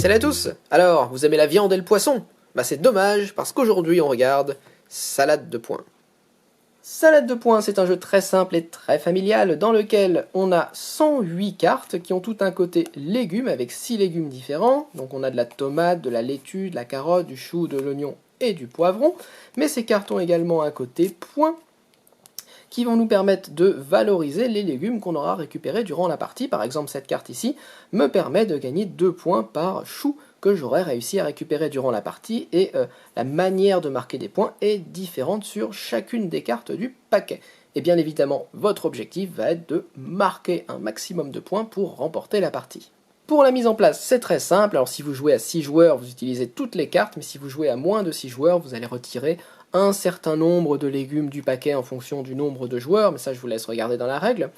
Salut à tous. Alors, vous aimez la viande et le poisson? Bah c'est dommage, parce qu'aujourd'hui on regarde Salade de points. Salade de points, c'est un jeu très simple et très familial dans lequel on a 108 cartes qui ont tout un côté légumes avec 6 légumes différents. Donc on a de la tomate, de la laitue, de la carotte, du chou, de l'oignon et du poivron. Mais ces cartes ont également un côté points qui vont nous permettre de valoriser les légumes qu'on aura récupérés durant la partie. Par exemple, cette carte ici me permet de gagner 2 points par chou que j'aurais réussi à récupérer durant la partie, et la manière de marquer des points est différente sur chacune des cartes du paquet. Et bien évidemment, votre objectif va être de marquer un maximum de points pour remporter la partie. Pour la mise en place, c'est très simple. Alors si vous jouez à 6 joueurs, vous utilisez toutes les cartes, mais si vous jouez à moins de 6 joueurs, vous allez retirer un certain nombre de légumes du paquet en fonction du nombre de joueurs, mais ça je vous laisse regarder dans la règle.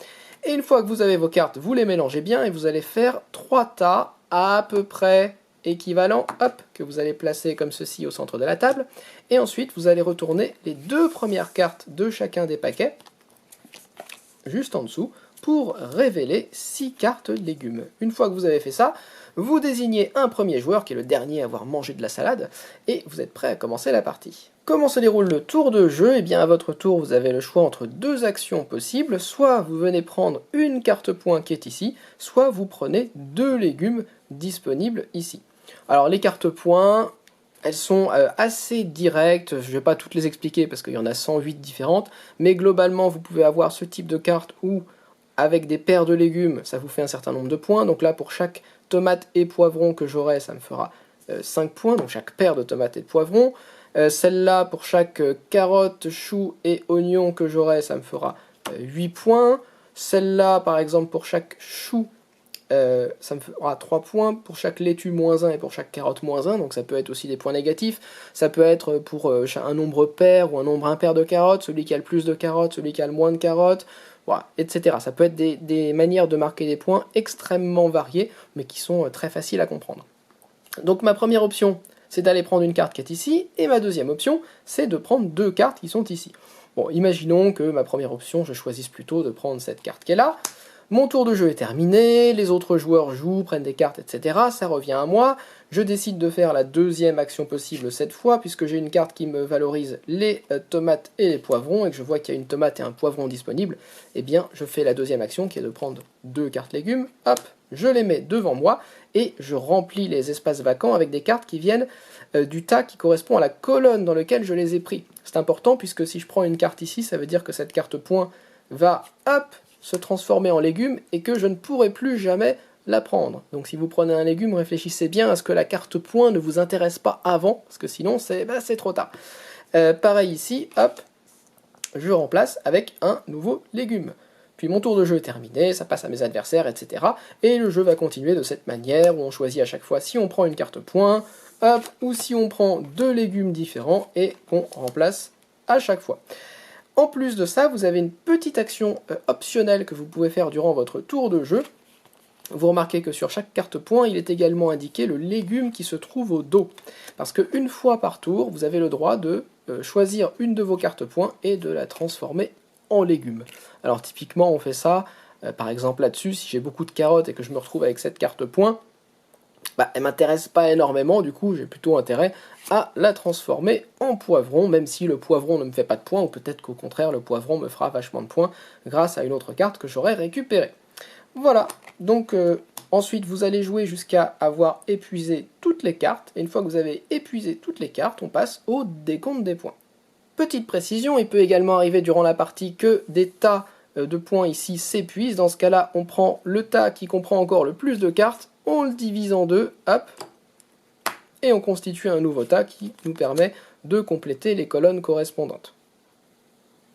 Et une fois que vous avez vos cartes, vous les mélangez bien et vous allez faire 3 tas à peu près équivalents, hop, que vous allez placer comme ceci au centre de la table. Et ensuite, vous allez retourner les 2 premières cartes de chacun des paquets, juste en dessous, pour révéler 6 cartes légumes. Une fois que vous avez fait ça, vous désignez un premier joueur qui est le dernier à avoir mangé de la salade, et vous êtes prêt à commencer la partie. Comment se déroule le tour de jeu? Eh bien à votre tour, vous avez le choix entre 2 actions possibles, soit vous venez prendre une carte point qui est ici, soit vous prenez 2 légumes disponibles ici. Alors les cartes points, elles sont assez directes, je ne vais pas toutes les expliquer parce qu'il y en a 108 différentes, mais globalement vous pouvez avoir ce type de carte où avec des paires de légumes, ça vous fait un certain nombre de points. Donc là, pour chaque tomate et poivron que j'aurai, ça me fera 5 points, donc chaque paire de tomates et de poivrons. Celle-là, pour chaque carotte, chou et oignon que j'aurai, ça me fera 8 points. Celle-là, par exemple, pour chaque chou, ça me fera 3 points. Pour chaque laitue, -1, et pour chaque carotte, -1. Donc ça peut être aussi des points négatifs. Ça peut être pour un nombre pair ou un nombre impair de carottes, celui qui a le plus de carottes, celui qui a le moins de carottes. Voilà, etc. Ça peut être des manières de marquer des points extrêmement variées, mais qui sont très faciles à comprendre. Donc ma première option, c'est d'aller prendre une carte qui est ici, et ma deuxième option, c'est de prendre 2 cartes qui sont ici. Bon, imaginons que ma première option, je choisisse plutôt de prendre cette carte qui est là. Mon tour de jeu est terminé, les autres joueurs jouent, prennent des cartes, etc. Ça revient à moi. Je décide de faire la deuxième action possible cette fois, puisque j'ai une carte qui me valorise les tomates et les poivrons, et que je vois qu'il y a une tomate et un poivron disponibles. Eh bien, je fais la deuxième action, qui est de prendre 2 cartes légumes. Hop, je les mets devant moi, et je remplis les espaces vacants avec des cartes qui viennent du tas qui correspond à la colonne dans laquelle je les ai pris. C'est important, puisque si je prends une carte ici, ça veut dire que cette carte point va, hop, se transformer en légume et que je ne pourrai plus jamais la prendre. Donc si vous prenez un légume, réfléchissez bien à ce que la carte point ne vous intéresse pas avant, parce que sinon c'est trop tard. Pareil ici, hop, je remplace avec un nouveau légume. Puis mon tour de jeu est terminé, ça passe à mes adversaires, etc. Et le jeu va continuer de cette manière, où on choisit à chaque fois si on prend une carte point, hop, ou si on prend 2 légumes différents et qu'on remplace à chaque fois. En plus de ça, vous avez une petite action optionnelle que vous pouvez faire durant votre tour de jeu. Vous remarquez que sur chaque carte point, il est également indiqué le légume qui se trouve au dos. Parce qu'une fois par tour, vous avez le droit de choisir une de vos cartes points et de la transformer en légume. Alors typiquement, on fait ça, par exemple là-dessus, si j'ai beaucoup de carottes et que je me retrouve avec cette carte point, elle ne m'intéresse pas énormément, du coup j'ai plutôt intérêt à la transformer en poivron, même si le poivron ne me fait pas de points, ou peut-être qu'au contraire le poivron me fera vachement de points grâce à une autre carte que j'aurais récupérée. Voilà, donc ensuite vous allez jouer jusqu'à avoir épuisé toutes les cartes, et une fois que vous avez épuisé toutes les cartes, on passe au décompte des points. Petite précision, il peut également arriver durant la partie que des tas de points ici s'épuisent. Dans ce cas-là, on prend le tas qui comprend encore le plus de cartes, on le divise en 2, hop, et on constitue un nouveau tas qui nous permet de compléter les colonnes correspondantes.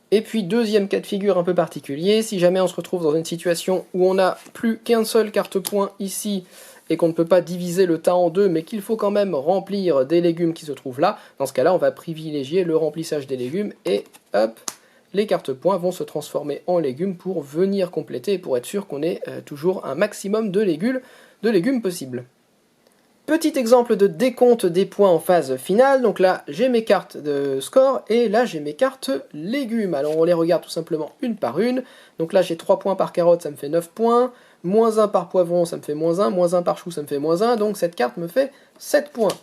Et puis deuxième cas de figure un peu particulier, si jamais on se retrouve dans une situation où on n'a plus qu'un seul carte point ici, et qu'on ne peut pas diviser le tas en 2, mais qu'il faut quand même remplir des légumes qui se trouvent là, dans ce cas-là, on va privilégier le remplissage des légumes, et hop, les cartes points vont se transformer en légumes pour venir compléter, et pour être sûr qu'on ait toujours un maximum de légumes possibles. Petit exemple de décompte des points en phase finale, donc là j'ai mes cartes de score et là j'ai mes cartes légumes. Alors on les regarde tout simplement une par une, donc là j'ai 3 points par carotte, ça me fait 9 points, -1 par poivron, ça me fait -1, -1 par chou, ça me fait -1, donc cette carte me fait 7 points.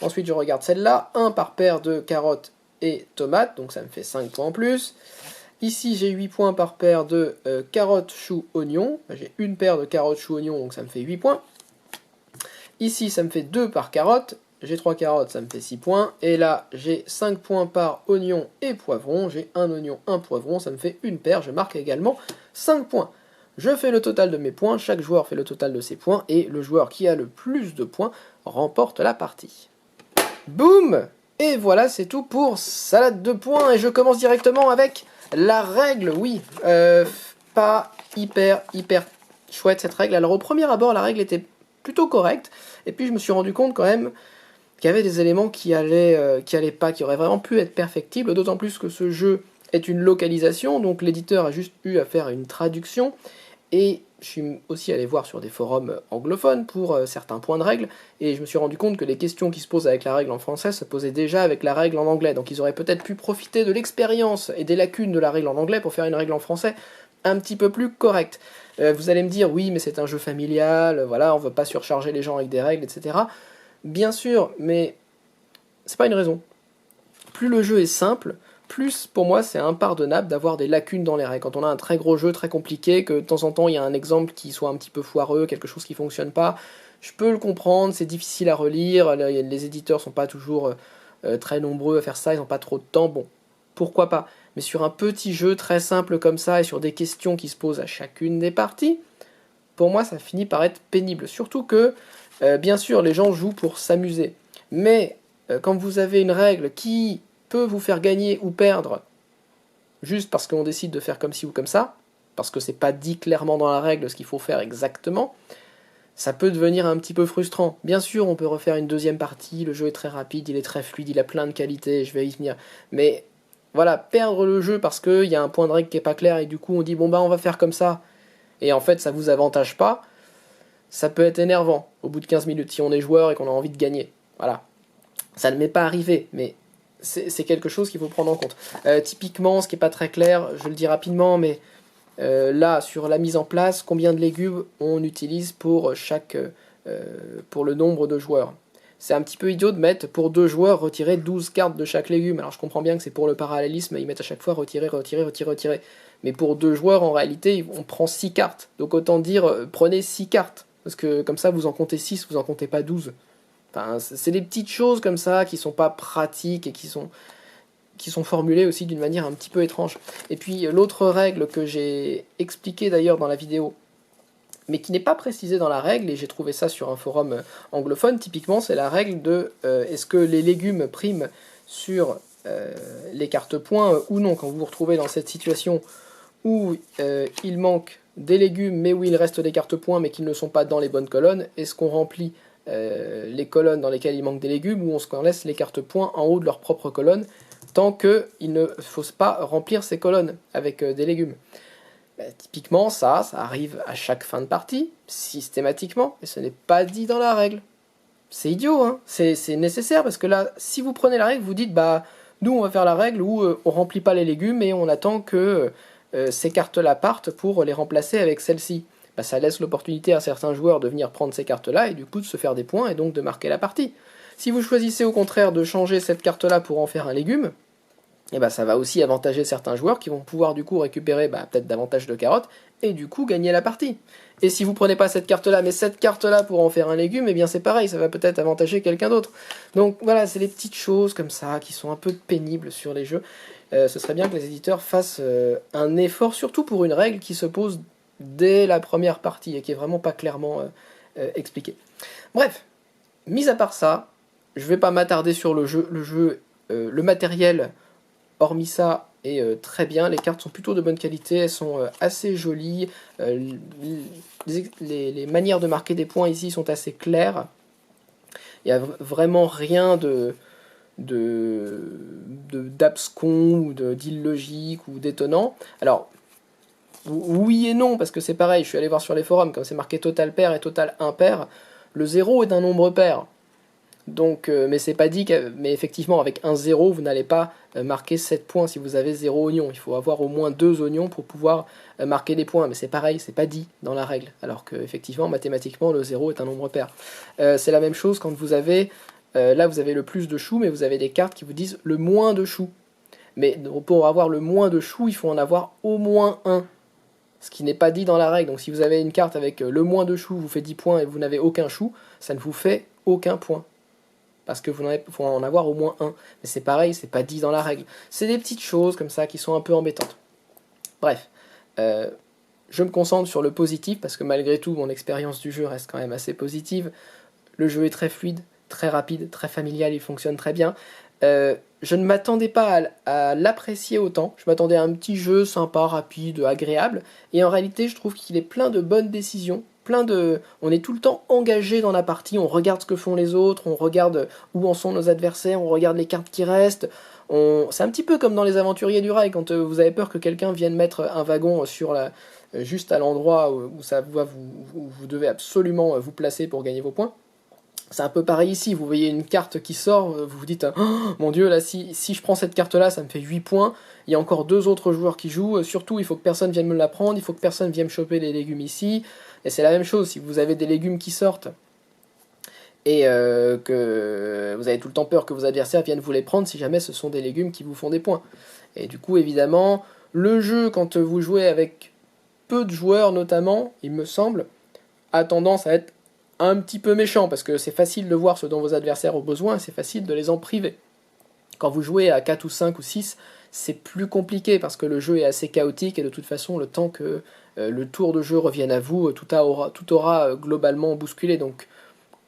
Ensuite, je regarde celle-là, 1 par paire de carottes et tomates, donc ça me fait 5 points en plus. Ici, j'ai 8 points par paire de carottes, choux, oignons. J'ai une paire de carottes, choux, oignons, donc ça me fait 8 points. Ici, ça me fait 2 par carotte. J'ai 3 carottes, ça me fait 6 points. Et là, j'ai 5 points par oignon et poivron. J'ai un oignon, un poivron, ça me fait une paire. Je marque également 5 points. Je fais le total de mes points. Chaque joueur fait le total de ses points. Et le joueur qui a le plus de points remporte la partie. Boum! Et voilà, c'est tout pour salade de points. Et je commence directement avec la règle. Oui, pas hyper chouette cette règle. Alors au premier abord, la règle était plutôt correcte. Et puis je me suis rendu compte quand même qu'il y avait des éléments qui allaient pas, qui auraient vraiment pu être perfectibles. D'autant plus que ce jeu est une localisation. Donc l'éditeur a juste eu à faire une traduction. Et je suis aussi allé voir sur des forums anglophones pour certains points de règle, et je me suis rendu compte que les questions qui se posent avec la règle en français se posaient déjà avec la règle en anglais. Donc ils auraient peut-être pu profiter de l'expérience et des lacunes de la règle en anglais pour faire une règle en français un petit peu plus correcte. Vous allez me dire, oui, mais c'est un jeu familial, voilà, on veut pas surcharger les gens avec des règles, etc. Bien sûr, mais c'est pas une raison. Plus le jeu est simple, plus pour moi c'est impardonnable d'avoir des lacunes dans les règles. Quand on a un très gros jeu, très compliqué, que de temps en temps il y a un exemple qui soit un petit peu foireux, quelque chose qui fonctionne pas, je peux le comprendre, c'est difficile à relire, les éditeurs sont pas toujours très nombreux à faire ça, ils n'ont pas trop de temps, bon, pourquoi pas. Mais sur un petit jeu très simple comme ça, et sur des questions qui se posent à chacune des parties, pour moi ça finit par être pénible. Surtout que, bien sûr, les gens jouent pour s'amuser. Mais quand vous avez une règle qui peut vous faire gagner ou perdre juste parce qu'on décide de faire comme ci ou comme ça, parce que c'est pas dit clairement dans la règle ce qu'il faut faire exactement, ça peut devenir un petit peu frustrant. Bien sûr, on peut refaire une deuxième partie, le jeu est très rapide, il est très fluide, il a plein de qualités, je vais y venir. Mais voilà, perdre le jeu parce qu'il y a un point de règle qui est pas clair et du coup on dit bon bah on va faire comme ça, et en fait ça vous avantage pas, ça peut être énervant au bout de 15 minutes si on est joueur et qu'on a envie de gagner. Voilà. Ça ne m'est pas arrivé, mais c'est quelque chose qu'il faut prendre en compte. Typiquement, ce qui n'est pas très clair, je le dis rapidement, mais là, sur la mise en place, combien de légumes on utilise pour pour le nombre de joueurs. C'est un petit peu idiot de mettre, pour 2 joueurs, retirer 12 cartes de chaque légume. Alors je comprends bien que c'est pour le parallélisme, ils mettent à chaque fois retirer. Mais pour 2 joueurs, en réalité, on prend 6 cartes. Donc autant dire, prenez 6 cartes. Parce que comme ça, vous en comptez 6, vous en comptez pas 12. Enfin, c'est des petites choses comme ça qui sont pas pratiques et qui sont formulées aussi d'une manière un petit peu étrange. Et puis l'autre règle que j'ai expliquée d'ailleurs dans la vidéo, mais qui n'est pas précisée dans la règle, et j'ai trouvé ça sur un forum anglophone, typiquement c'est la règle de est-ce que les légumes priment sur les cartes points ou non, quand vous vous retrouvez dans cette situation où il manque des légumes mais où il reste des cartes points mais qui ne sont pas dans les bonnes colonnes, est-ce qu'on remplit les colonnes dans lesquelles il manque des légumes, ou on se laisse les cartes points en haut de leur propre colonne, tant qu'il ne faut pas remplir ces colonnes avec des légumes. Typiquement, ça arrive à chaque fin de partie, systématiquement, et ce n'est pas dit dans la règle. C'est idiot, hein, c'est nécessaire, parce que là, si vous prenez la règle, vous dites, bah, nous on va faire la règle où on remplit pas les légumes et on attend que ces cartes-là partent pour les remplacer avec celles-ci. Bah, ça laisse l'opportunité à certains joueurs de venir prendre ces cartes-là et du coup de se faire des points et donc de marquer la partie. Si vous choisissez au contraire de changer cette carte-là pour en faire un légume, et bah, ça va aussi avantager certains joueurs qui vont pouvoir du coup récupérer peut-être davantage de carottes et du coup gagner la partie. Et si vous prenez pas cette carte-là, mais cette carte-là pour en faire un légume, et bien c'est pareil, ça va peut-être avantager quelqu'un d'autre. Donc voilà, c'est les petites choses comme ça qui sont un peu pénibles sur les jeux. Ce serait bien que les éditeurs fassent un effort, surtout pour une règle qui se pose dès la première partie et qui est vraiment pas clairement expliquée. Bref, mis à part ça, je vais pas m'attarder sur le jeu. Le matériel, hormis ça, est très bien. Les cartes sont plutôt de bonne qualité, elles sont assez jolies. Les manières de marquer des points ici sont assez claires. Il n'y a vraiment rien d'abscon ou d'illogique ou d'étonnant. Alors, oui et non, parce que c'est pareil, je suis allé voir sur les forums, comme c'est marqué total pair et total impair, le 0 est un nombre pair. Donc, mais c'est pas dit mais effectivement, avec un 0, vous n'allez pas marquer 7 points si vous avez 0 oignon. Il faut avoir au moins 2 oignons pour pouvoir marquer des points. Mais c'est pareil, c'est pas dit dans la règle. Alors que, effectivement, mathématiquement, le 0 est un nombre pair. C'est la même chose quand vous avez... là, vous avez le plus de choux, mais vous avez des cartes qui vous disent le moins de choux. Mais pour avoir le moins de choux, il faut en avoir au moins un. Ce qui n'est pas dit dans la règle. Donc si vous avez une carte avec le moins de choux, vous fait 10 points et vous n'avez aucun chou, ça ne vous fait aucun point. Parce que faut en avoir au moins un. Mais c'est pareil, c'est pas dit dans la règle. C'est des petites choses comme ça qui sont un peu embêtantes. Bref, je me concentre sur le positif, parce que malgré tout, mon expérience du jeu reste quand même assez positive. Le jeu est très fluide, très rapide, très familial, il fonctionne très bien. Je ne m'attendais pas à l'apprécier autant. Je m'attendais à un petit jeu sympa, rapide, agréable. Et en réalité, je trouve qu'il est plein de bonnes décisions. On est tout le temps engagé dans la partie. On regarde ce que font les autres. On regarde où en sont nos adversaires. On regarde les cartes qui restent. C'est un petit peu comme dans les Aventuriers du Rail. Quand vous avez peur que quelqu'un vienne mettre un wagon juste à l'endroit où vous devez absolument vous placer pour gagner vos points. C'est un peu pareil ici, vous voyez une carte qui sort, vous vous dites oh, mon dieu, là si je prends cette carte là, ça me fait 8 points, il y a encore 2 autres joueurs qui jouent, surtout il faut que personne vienne me la prendre, il faut que personne vienne choper les légumes ici, et c'est la même chose, si vous avez des légumes qui sortent, et que vous avez tout le temps peur que vos adversaires viennent vous les prendre si jamais ce sont des légumes qui vous font des points. Et du coup évidemment, le jeu quand vous jouez avec peu de joueurs notamment, il me semble, a tendance à être un petit peu méchant, parce que c'est facile de voir ce dont vos adversaires ont besoin, c'est facile de les en priver. Quand vous jouez à 4 ou 5 ou 6, c'est plus compliqué, parce que le jeu est assez chaotique, et de toute façon, le temps que le tour de jeu revienne à vous, tout aura globalement bousculé, donc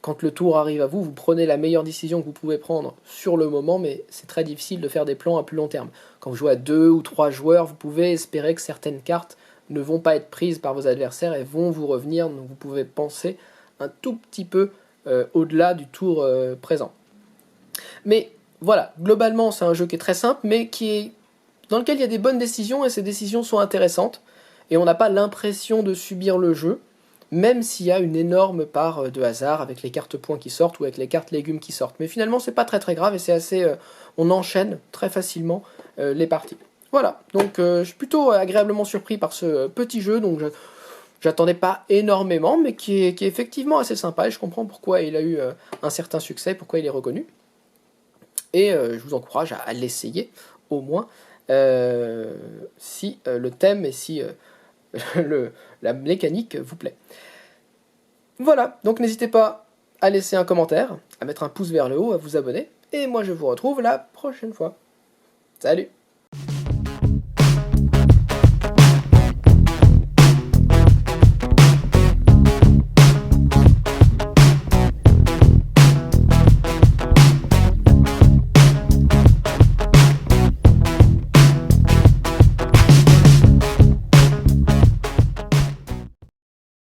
quand le tour arrive à vous, vous prenez la meilleure décision que vous pouvez prendre sur le moment, mais c'est très difficile de faire des plans à plus long terme. Quand vous jouez à 2 ou 3 joueurs, vous pouvez espérer que certaines cartes ne vont pas être prises par vos adversaires et vont vous revenir, donc vous pouvez penser un tout petit peu au-delà du tour présent. Mais voilà, globalement c'est un jeu qui est très simple, mais dans lequel il y a des bonnes décisions, et ces décisions sont intéressantes, et on n'a pas l'impression de subir le jeu, même s'il y a une énorme part de hasard avec les cartes points qui sortent ou avec les cartes légumes qui sortent. Mais finalement c'est pas très très grave, et c'est assez... on enchaîne très facilement les parties. Voilà, donc je suis plutôt agréablement surpris par ce petit jeu, donc j'attendais pas énormément, mais qui est effectivement assez sympa, et je comprends pourquoi il a eu un certain succès, pourquoi il est reconnu. Et je vous encourage à l'essayer, au moins, si le thème et si la mécanique vous plaît. Voilà, donc n'hésitez pas à laisser un commentaire, à mettre un pouce vers le haut, à vous abonner, et moi je vous retrouve la prochaine fois. Salut!